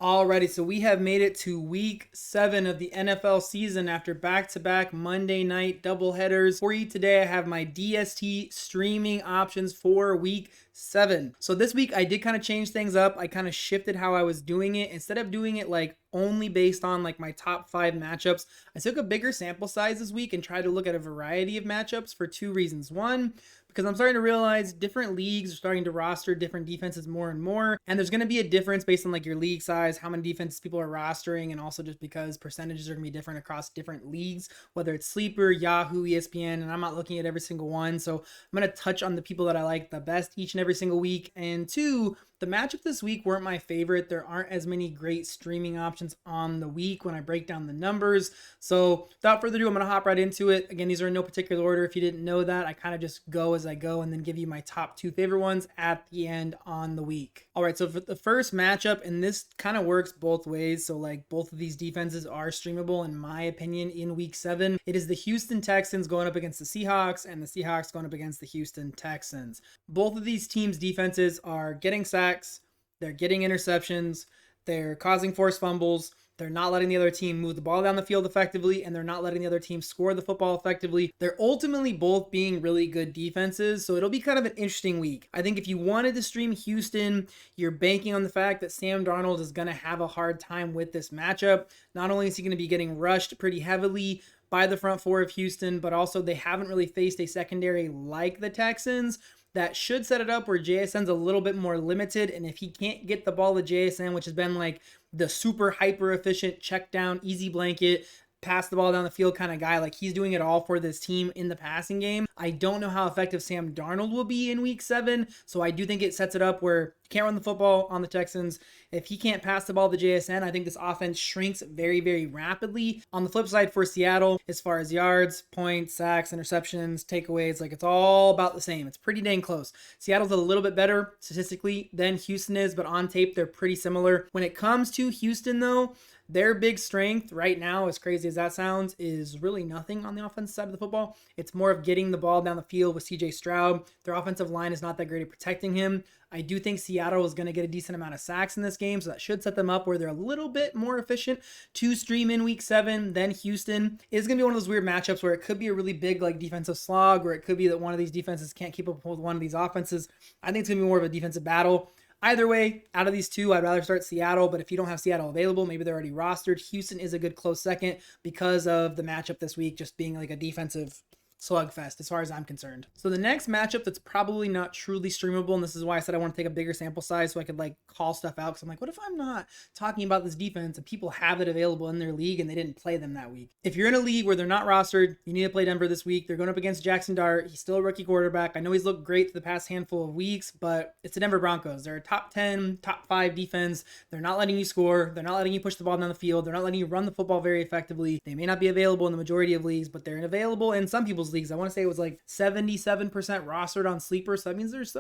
Alrighty, so we have made it to week 7 of the NFL season after back-to-back Monday night doubleheaders. For you today, I have my DST streaming options for week 7. So this week I did kind of change things up. I kind of shifted how I was doing it. Instead of doing it like only based on like my top 5 matchups, I took a bigger sample size this week and tried to look at a variety of matchups for 2 reasons. One, because I'm starting to realize different leagues are starting to roster different defenses more and more. And there's going to be a difference based on like your league size, how many defenses people are rostering, and also just because percentages are going to be different across different leagues, whether it's Sleeper, Yahoo, ESPN, and I'm not looking at every single one. So I'm going to touch on the people that I like the best each and every single week. And 2, the matchups this week weren't my favorite. There aren't as many great streaming options on the week when I break down the numbers. So without further ado, I'm going to hop right into it. Again, these are in no particular order. If you didn't know that, I kind of just go as I go and then give you my top 2 favorite ones at the end on the week. All right, so for the first matchup, and this kind of works both ways. So like both of these defenses are streamable in my opinion in week 7. It is the Houston Texans going up against the Seahawks and the Seahawks going up against the Houston Texans. Both of these teams' defenses are getting sacks, they're getting interceptions, they're causing forced fumbles, they're not letting the other team move the ball down the field effectively, and they're not letting the other team score the football effectively. They're ultimately both being really good defenses, so it'll be kind of an interesting week. I think if you wanted to stream Houston, you're banking on the fact that Sam Darnold is going to have a hard time with this matchup. Not only is he going to be getting rushed pretty heavily by the front 4 of Houston, but also they haven't really faced a secondary like the Texans. That should set it up where JSN's a little bit more limited, and if he can't get the ball to JSN, which has been like the super hyper efficient check down, easy blanket, pass the ball down the field kind of guy, like he's doing it all for this team in the passing game. I don't know how effective Sam Darnold will be in week 7, so I do think it sets it up where you can't run the football on the Texans. If he can't pass the ball to JSN, I think this offense shrinks very, very rapidly. On the flip side for Seattle, as far as yards, points, sacks, interceptions, takeaways, like it's all about the same. It's pretty dang close. Seattle's a little bit better statistically than Houston is, but on tape, they're pretty similar. When it comes to Houston though, their big strength right now, as crazy as that sounds, is really nothing on the offensive side of the football. It's more of getting the ball down the field with CJ Stroud. Their offensive line is not that great at protecting him. I do think Seattle is going to get a decent amount of sacks in this game, so that should set them up where they're a little bit more efficient to stream in week 7 than Houston. It's going to be one of those weird matchups where it could be a really big like defensive slog, or it could be that one of these defenses can't keep up with one of these offenses. I think it's going to be more of a defensive battle. Either way, out of these 2, I'd rather start Seattle, but if you don't have Seattle available, maybe they're already rostered. Houston is a good close second because of the matchup this week just being like a defensive slugfest as far as I'm concerned. So the next matchup that's probably not truly streamable, and this is why I said I want to take a bigger sample size so I could like call stuff out, because I'm like, what if I'm not talking about this defense and people have it available in their league and they didn't play them that week? If you're in a league where they're not rostered, you need to play Denver this week. They're going up against Jackson Dart. He's still a rookie quarterback. I know he's looked great for the past handful of weeks, but it's the Denver Broncos. They're a top 10, top 5 defense. They're not letting you score. They're not letting you push the ball down the field. They're not letting you run the football very effectively. They may not be available in the majority of leagues, but they're available in some people's leagues. I want to say it was like 77% rostered on Sleeper. So that means there's,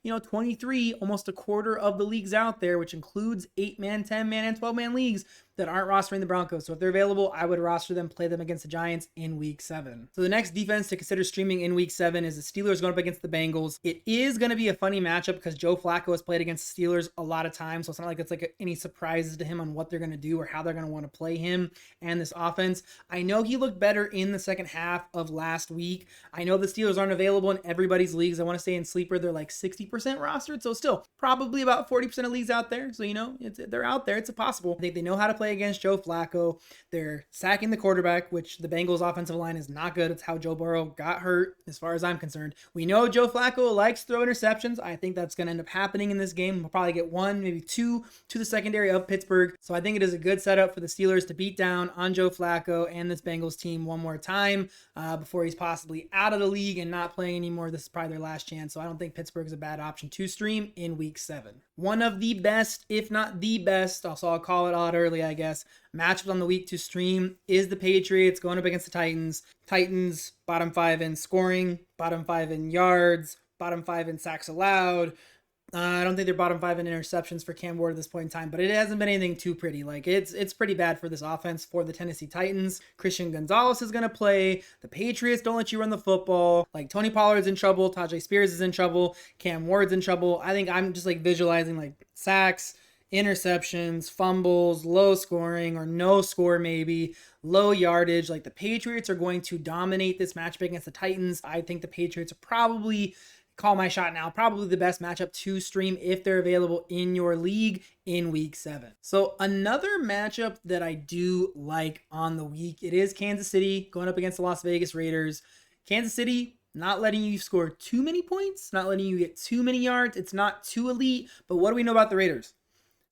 23, almost a quarter of the leagues out there, which includes 8-man, 10-man, and 12-man leagues that aren't rostering the Broncos. So if they're available, I would roster them, play them against the Giants in week 7. So the next defense to consider streaming in week 7 is the Steelers going up against the Bengals. It is going to be a funny matchup because Joe Flacco has played against the Steelers a lot of times. So it's not like it's like any surprises to him on what they're going to do or how they're going to want to play him and this offense. I know he looked better in the second half of last week. I know the Steelers aren't available in everybody's leagues. I want to say in Sleeper, they're like 60% rostered. So still probably about 40% of leagues out there. So, they're out there. It's possible. I think they know how to play against Joe Flacco. They're sacking the quarterback, which the Bengals offensive line is not good. It's how Joe Burrow got hurt as far as I'm concerned. We know Joe Flacco likes to throw interceptions. I think that's going to end up happening in this game. We'll probably get 1, maybe 2 to the secondary of Pittsburgh. So I think it is a good setup for the Steelers to beat down on Joe Flacco and this Bengals team one more time before he's possibly out of the league and not playing anymore. This is probably their last chance. So I don't think Pittsburgh is a bad option to stream in week 7. One of the best, if not the best, also I'll call it out early, I guess, matchups on the week to stream is the Patriots going up against the Titans. Titans, bottom 5 in scoring, bottom 5 in yards, bottom 5 in sacks allowed. I don't think they're bottom 5 in interceptions for Cam Ward at this point in time, but it hasn't been anything too pretty. Like it's pretty bad for this offense for the Tennessee Titans. Christian Gonzalez is going to play. The Patriots don't let you run the football. Like Tony Pollard's in trouble. Tajay Spears is in trouble. Cam Ward's in trouble. I think I'm just like visualizing like sacks, interceptions, fumbles, low scoring or no score maybe, low yardage. Like the Patriots are going to dominate this matchup against the Titans. I think the Patriots are probably, call my shot now, probably the best matchup to stream if they're available in your league in week 7. So another matchup that I do like on the week, it is Kansas City going up against the Las Vegas Raiders. Kansas City not letting you score too many points, not letting you get too many yards. It's not too elite, but what do we know about the Raiders?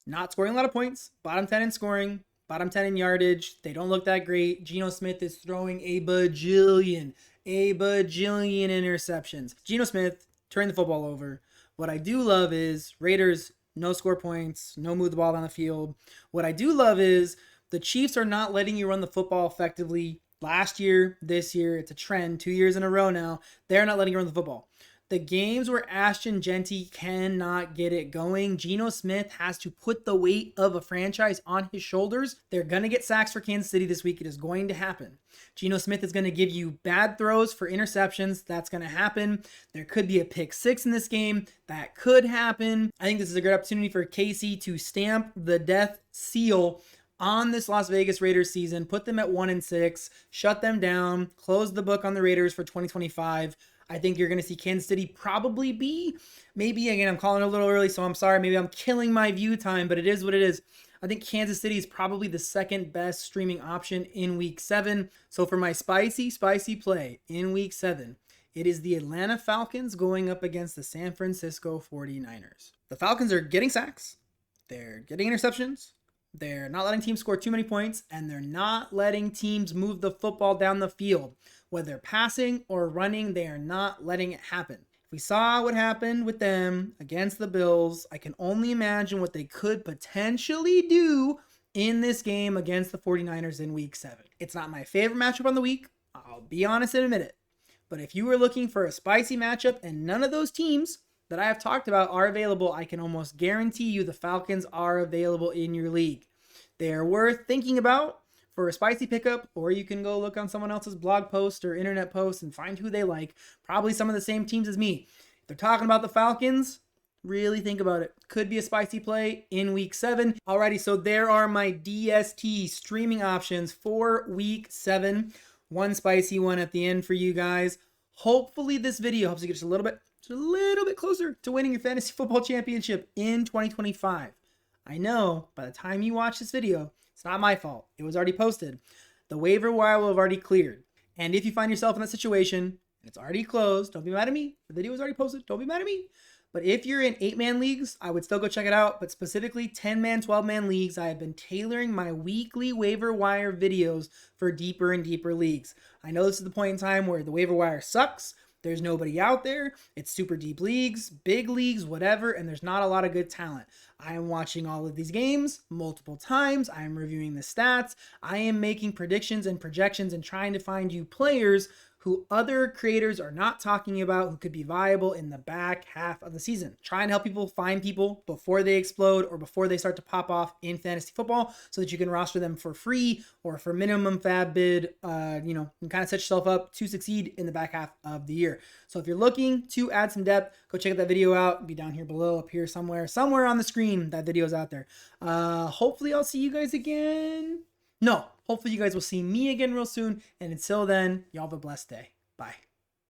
Not scoring a lot of points, bottom 10 in scoring, bottom 10 in yardage. They don't look that great. Geno Smith is throwing a bajillion interceptions. Geno Smith turned the football over. What I do love is Raiders, no score points, no move the ball down the field. What I do love is the Chiefs are not letting you run the football effectively. Last year, this year, it's a trend, 2 years in a row now. They're not letting you run the football. The games where Ashton Genty cannot get it going, Geno Smith has to put the weight of a franchise on his shoulders. They're going to get sacks for Kansas City this week. It is going to happen. Geno Smith is going to give you bad throws for interceptions. That's going to happen. There could be a pick 6 in this game. That could happen. I think this is a great opportunity for KC to stamp the death seal on this Las Vegas Raiders season, put them at 1-6, shut them down, close the book on the Raiders for 2025. I think you're going to see Kansas City probably be, maybe, again, I'm calling it a little early, so I'm sorry. Maybe I'm killing my view time, but it is what it is. I think Kansas City is probably the second best streaming option in week 7. So for my spicy play in week 7, it is the Atlanta Falcons going up against the San Francisco 49ers. The Falcons are getting sacks. They're getting interceptions. They're not letting teams score too many points, and they're not letting teams move the football down the field. Whether passing or running, they are not letting it happen. If we saw what happened with them against the Bills, I can only imagine what they could potentially do in this game against the 49ers in week 7. It's not my favorite matchup on the week. I'll be honest and admit it. But if you were looking for a spicy matchup and none of those teams that I have talked about are available, I can almost guarantee you the Falcons are available in your league. They are worth thinking about for a spicy pickup, or you can go look on someone else's blog post or internet post and find who they like. Probably some of the same teams as me. If they're talking about the Falcons, really think about it. Could be a spicy play in week 7. Alrighty, so there are my DST streaming options for week 7. One spicy one at the end for you guys. Hopefully this video helps you get just a little bit closer to winning your fantasy football championship in 2025. I know by the time you watch this video, it's not my fault. It was already posted. The waiver wire will have already cleared. And if you find yourself in that situation and it's already closed, don't be mad at me. The video was already posted. Don't be mad at me. But if you're in 8-man leagues, I would still go check it out. But specifically 10-man, 12-man leagues, I have been tailoring my weekly waiver wire videos for deeper and deeper leagues. I know this is the point in time where the waiver wire sucks. There's nobody out there. It's super deep leagues, big leagues, whatever, and there's not a lot of good talent. I am watching all of these games multiple times. I am reviewing the stats. I am making predictions and projections and trying to find you players who other creators are not talking about who could be viable in the back half of the season. Try and help people find people before they explode or before they start to pop off in fantasy football so that you can roster them for free or for minimum fab bid, and kind of set yourself up to succeed in the back half of the year. So if you're looking to add some depth, go check that video out. It'll be down here below, up here somewhere on the screen. That video is out there. Hopefully I'll see you guys again. No, hopefully you guys will see me again real soon. And until then, y'all have a blessed day. Bye.